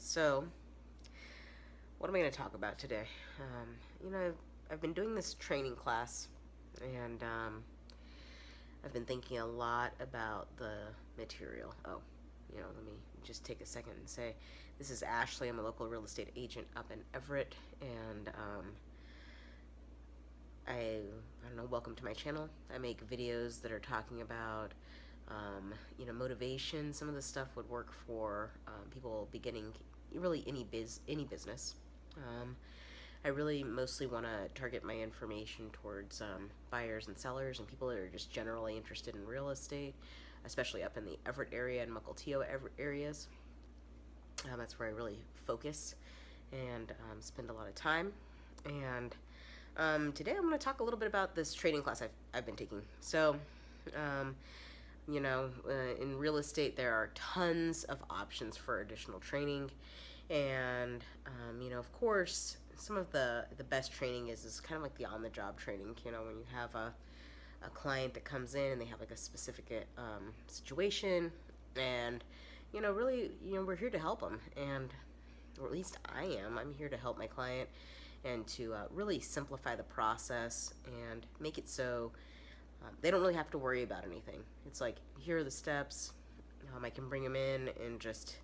So, what am I going to talk about today? I've been doing this training class, and I've been thinking a lot about the material. Let me just take a second and say, this is Ashley. I'm a local real estate agent up in Everett, and I don't know, welcome to my channel. I make videos that are talking about motivation. Some of the stuff would work for people beginning really any business. I really mostly want to target my information towards buyers and sellers and people that are just generally interested in real estate, especially up in the Everett area and Mukilteo areas. That's where I really focus and spend a lot of time. And today I'm going to talk a little bit about this training class I've been taking. So, in real estate, there are tons of options for additional training. And, of course, some of the best training is kind of like the on-the-job training. When you have a client that comes in and they have like a specific situation, and, really, we're here to help them. And, or at least I'm here to help my client and to really simplify the process and make it so they don't really have to worry about anything. It's like, here are the steps. I can bring them in and just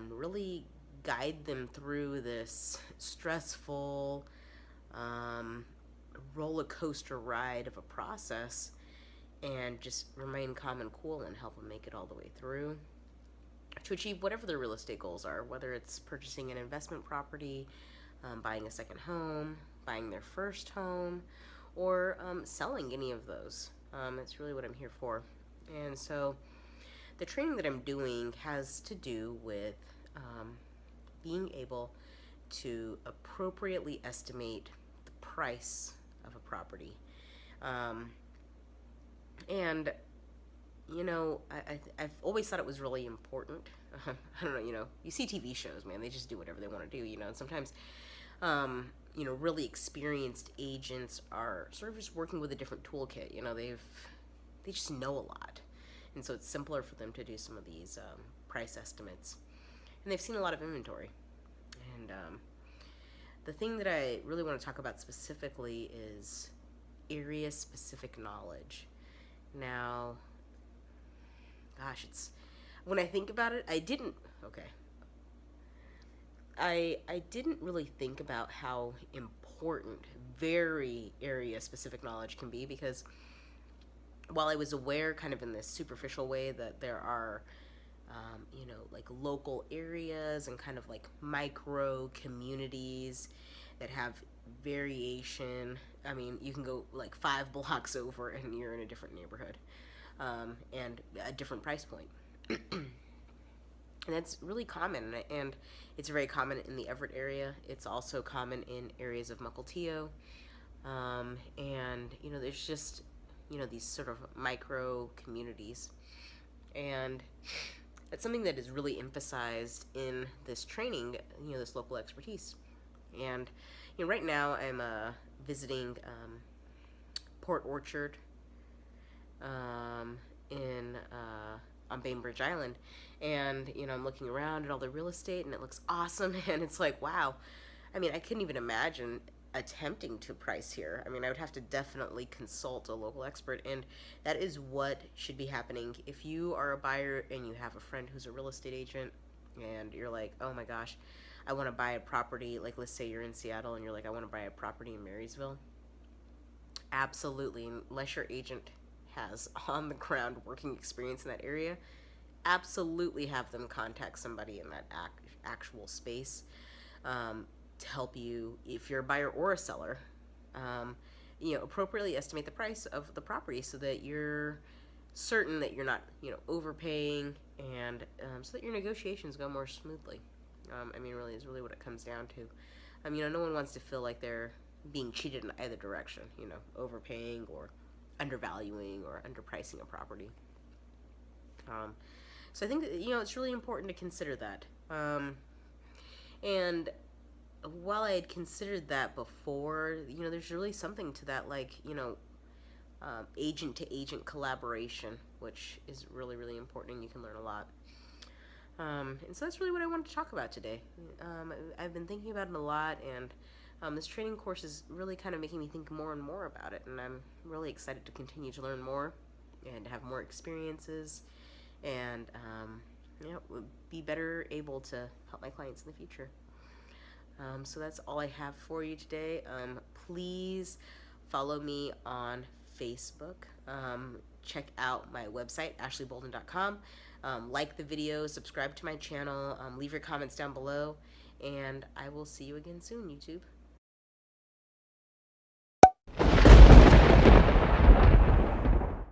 really guide them through this stressful roller coaster ride of a process and just remain calm and cool and help them make it all the way through to achieve whatever their real estate goals are, whether it's purchasing an investment property, buying a second home, buying their first home, or selling any of those. That's really what I'm here for. And so the training that I'm doing has to do with being able to appropriately estimate the price of a property. I've always thought it was really important. I don't know, you see TV shows, man, they just do whatever they want to do, and sometimes, really experienced agents are sort of just working with a different toolkit. They just know a lot. And so it's simpler for them to do some of these price estimates. And they've seen a lot of inventory. And the thing that I really want to talk about specifically is area-specific knowledge. Now, gosh, when I think about it, I didn't really think about how important very area-specific knowledge can be, because while I was aware kind of in this superficial way that there are like local areas and kind of like micro communities that have variation. I mean, you can go like 5 blocks over and you're in a different neighborhood, and a different price point. And that's really common, and it's very common in the Everett area. It's also common in areas of Mukilteo, and there's just these sort of micro communities, and that's something that is really emphasized in this training, this local expertise. And right now I'm visiting Port Orchard in on Bainbridge Island, and I'm looking around at all the real estate, and it looks awesome. And it's like, wow, I mean, I couldn't even imagine attempting to price here. I mean, I would have to definitely consult a local expert, and that is what should be happening. If you are a buyer and you have a friend who's a real estate agent and you're like, oh my gosh, I want to buy a property, like let's say you're in Seattle and you're like, I want to buy a property in Marysville, absolutely, unless your agent has on the ground working experience in that area, absolutely have them contact somebody in that actual space to help you, if you're a buyer or a seller, appropriately estimate the price of the property so that you're certain that you're not, overpaying, and so that your negotiations go more smoothly. Really is really what it comes down to. No one wants to feel like they're being cheated in either direction, overpaying or undervaluing or underpricing a property. So I think that, it's really important to consider that. And while I had considered that before, there's really something to that, like, agent to agent collaboration, which is really, really important, and you can learn a lot. And so that's really what I wanted to talk about today. I've been thinking about it a lot, and this training course is really kind of making me think more and more about it, and I'm really excited to continue to learn more and have more experiences, and be better able to help my clients in the future. So that's all I have for you today. Please follow me on Facebook. Check out my website, ashleybolden.com. Like the video, subscribe to my channel, leave your comments down below, and I will see you again soon, YouTube.